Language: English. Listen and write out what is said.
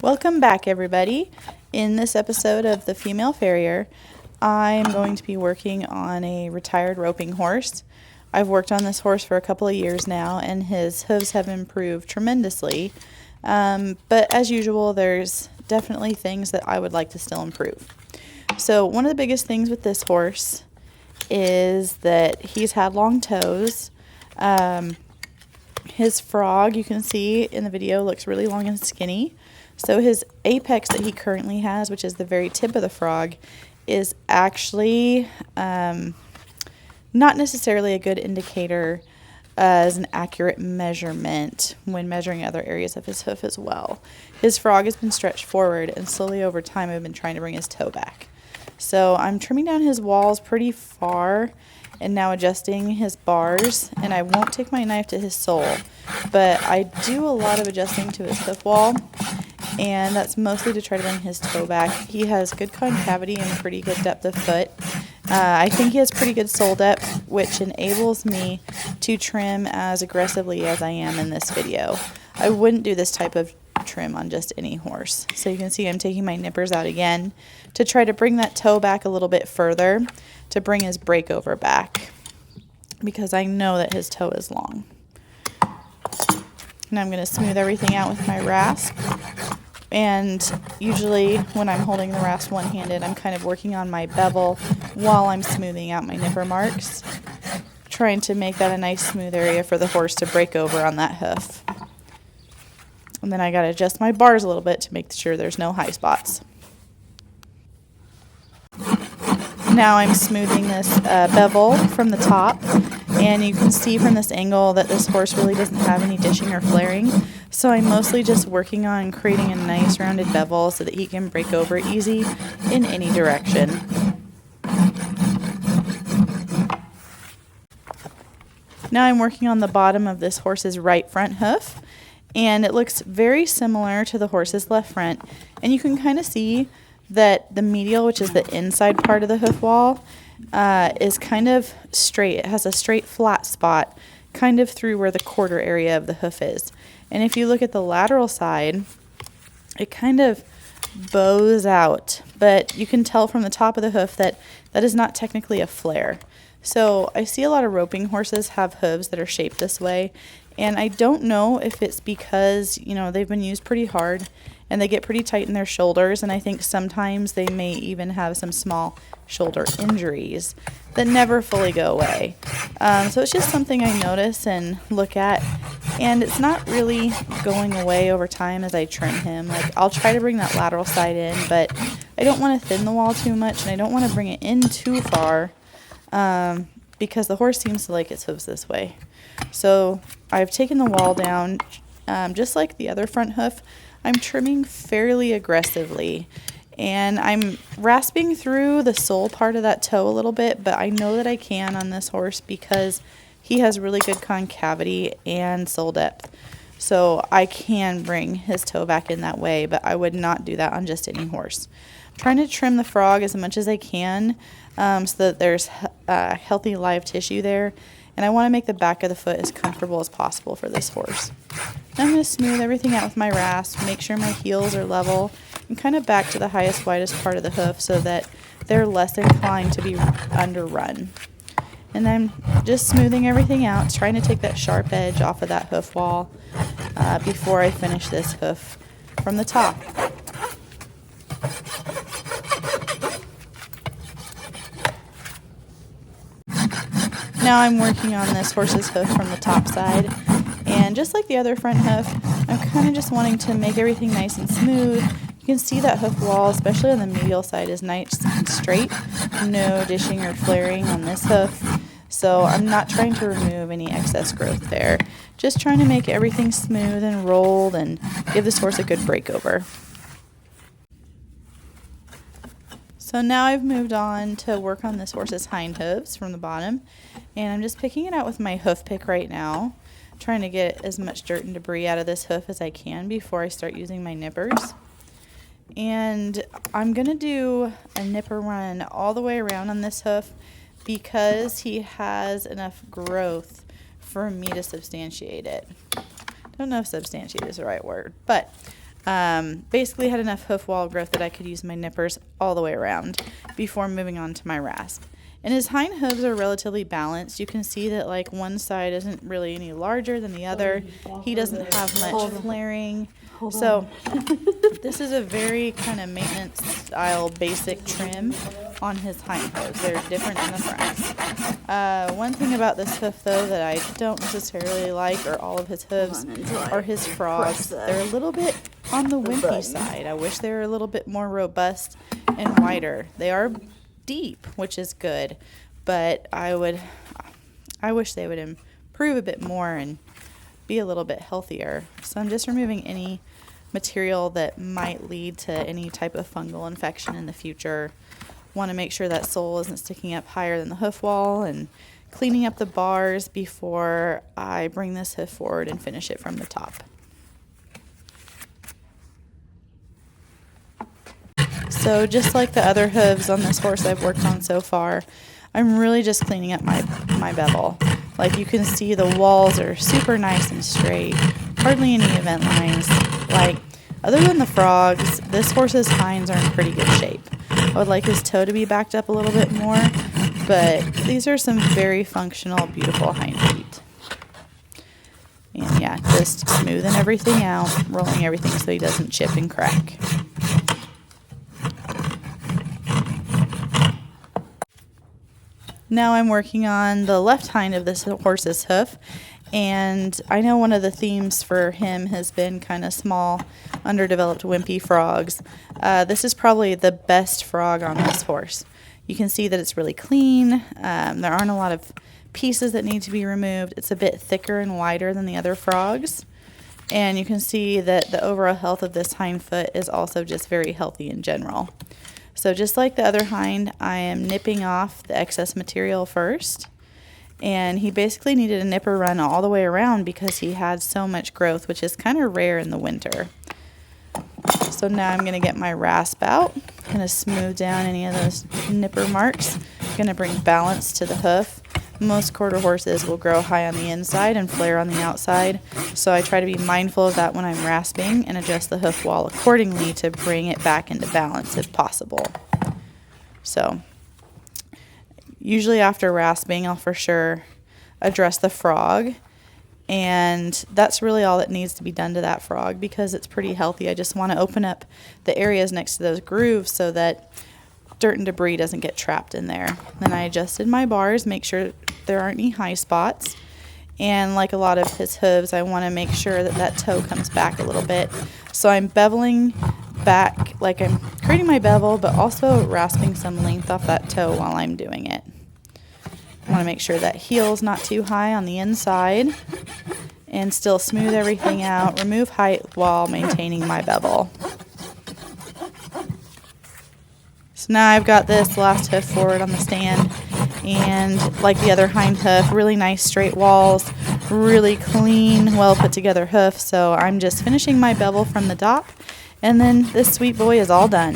Welcome back, everybody. In this episode of The Female Farrier, I'm going to be working on a retired roping horse. I've worked on this horse for a couple of years now, and his hooves have improved tremendously. But as usual, there's definitely things that I would like to still improve. So one of the biggest things with this horse is that he's had long toes. His frog, you can see in the video, looks really long and skinny. So his apex that he currently has, which is the very tip of the frog, is actually not necessarily a good indicator as an accurate measurement when measuring other areas of his hoof as well. His frog has been stretched forward, and slowly over time I've been trying to bring his toe back. So I'm trimming down his walls pretty far and now adjusting his bars, and I won't take my knife to his sole, but I do a lot of adjusting to his hoof wall, and that's mostly to try to bring his toe back. He has good concavity and pretty good depth of foot. I think he has pretty good sole depth, which enables me to trim as aggressively as I am in this video. I wouldn't do this type of trim on just any horse. So you can see I'm taking my nippers out again to try to bring that toe back a little bit further to bring his breakover back, because I know that his toe is long. And I'm going to smooth everything out with my rasp. And usually when I'm holding the rasp one-handed, I'm kind of working on my bevel while I'm smoothing out my nipper marks, trying to make that a nice smooth area for the horse to break over on that hoof. And then I got to adjust my bars a little bit to make sure there's no high spots. Now I'm smoothing this bevel from the top, and you can see from this angle that this horse really doesn't have any dishing or flaring. So I'm mostly just working on creating a nice rounded bevel so that he can break over easy in any direction. Now I'm working on the bottom of this horse's right front hoof, and it looks very similar to the horse's left front, and you can kind of see that the medial, which is the inside part of the hoof wall, is kind of straight. It has a straight flat spot kind of through where the quarter area of the hoof is. And if you look at the lateral side, it kind of bows out, but you can tell from the top of the hoof that that is not technically a flare. So I see a lot of roping horses have hooves that are shaped this way, and I don't know if it's because, you know, they've been used pretty hard and they get pretty tight in their shoulders, and I think sometimes they may even have some small shoulder injuries that never fully go away. So it's just something I notice and look at, and it's not really going away over time as I trim him. Like, I'll try to bring that lateral side in, but I don't want to thin the wall too much, and I don't want to bring it in too far because the horse seems to like its hooves this way. So I've taken the wall down, just like the other front hoof. I'm trimming fairly aggressively, and I'm rasping through the sole part of that toe a little bit, but I know that I can on this horse because he has really good concavity and sole depth. So I can bring his toe back in that way, but I would not do that on just any horse. I'm trying to trim the frog as much as I can so that there's healthy live tissue there. And I want to make the back of the foot as comfortable as possible for this horse. Now I'm going to smooth everything out with my rasp, make sure my heels are level, and kind of back to the highest, widest part of the hoof so that they're less inclined to be underrun. And I'm just smoothing everything out, trying to take that sharp edge off of that hoof wall before I finish this hoof from the top. Now I'm working on this horse's hoof from the top side, and just like the other front hoof, I'm kind of just wanting to make everything nice and smooth. You can see that hoof wall, especially on the medial side, is nice and straight. No dishing or flaring on this hoof, so I'm not trying to remove any excess growth there. Just trying to make everything smooth and rolled and give this horse a good breakover. So now I've moved on to work on this horse's hind hooves from the bottom, and I'm just picking it out with my hoof pick right now, trying to get as much dirt and debris out of this hoof as I can before I start using my nippers. And I'm going to do a nipper run all the way around on this hoof because he has enough growth for me to substantiate it. I don't know if substantiate is the right word, but Basically had enough hoof wall growth that I could use my nippers all the way around before moving on to my rasp. And his hind hooves are relatively balanced. You can see that like one side isn't really any larger than the other. He doesn't have much flaring. So this is a very kind of maintenance style basic trim on his hind hooves. They're different than the fronts. One thing about this hoof though that I don't necessarily like, or all of his hooves, are his frogs. They're a little bit on the wimpy side. I wish they were a little bit more robust and wider. They are deep, which is good, but I wish they would improve a bit more and be a little bit healthier. So I'm just removing any material that might lead to any type of fungal infection in the future. Want to make sure that sole isn't sticking up higher than the hoof wall, and cleaning up the bars before I bring this hoof forward and finish it from the top. So just like the other hooves on this horse I've worked on so far, I'm really just cleaning up my bevel. Like you can see the walls are super nice and straight, hardly any event lines. Like other than the frogs, this horse's hinds are in pretty good shape. I would like his toe to be backed up a little bit more, but these are some very functional, beautiful hind feet. And yeah, just smoothing everything out, rolling everything so he doesn't chip and crack. Now I'm working on the left hind of this horse's hoof, and I know one of the themes for him has been kind of small, underdeveloped, wimpy frogs. This is probably the best frog on this horse. You can see that it's really clean. There aren't a lot of pieces that need to be removed. It's a bit thicker and wider than the other frogs. And you can see that the overall health of this hind foot is also just very healthy in general. So just like the other hind, I am nipping off the excess material first. And he basically needed a nipper run all the way around because he had so much growth, which is kind of rare in the winter. So now I'm going to get my rasp out, going to smooth down any of those nipper marks, going to bring balance to the hoof. Most quarter horses will grow high on the inside and flare on the outside, so I try to be mindful of that when I'm rasping and adjust the hoof wall accordingly to bring it back into balance if possible. So usually after rasping, I'll for sure address the frog, and that's really all that needs to be done to that frog because it's pretty healthy. I just want to open up the areas next to those grooves so that dirt and debris doesn't get trapped in there. Then I adjusted my bars, make sure there aren't any high spots. And like a lot of his hooves, I want to make sure that that toe comes back a little bit. So I'm beveling back, like I'm creating my bevel, but also rasping some length off that toe while I'm doing it. I want to make sure that heel's not too high on the inside and still smooth everything out, remove height while maintaining my bevel. So now I've got this last hoof forward on the stand, and like the other hind hoof, really nice straight walls, really clean, well put together hoof. So I'm just finishing my bevel from the top, and then this sweet boy is all done.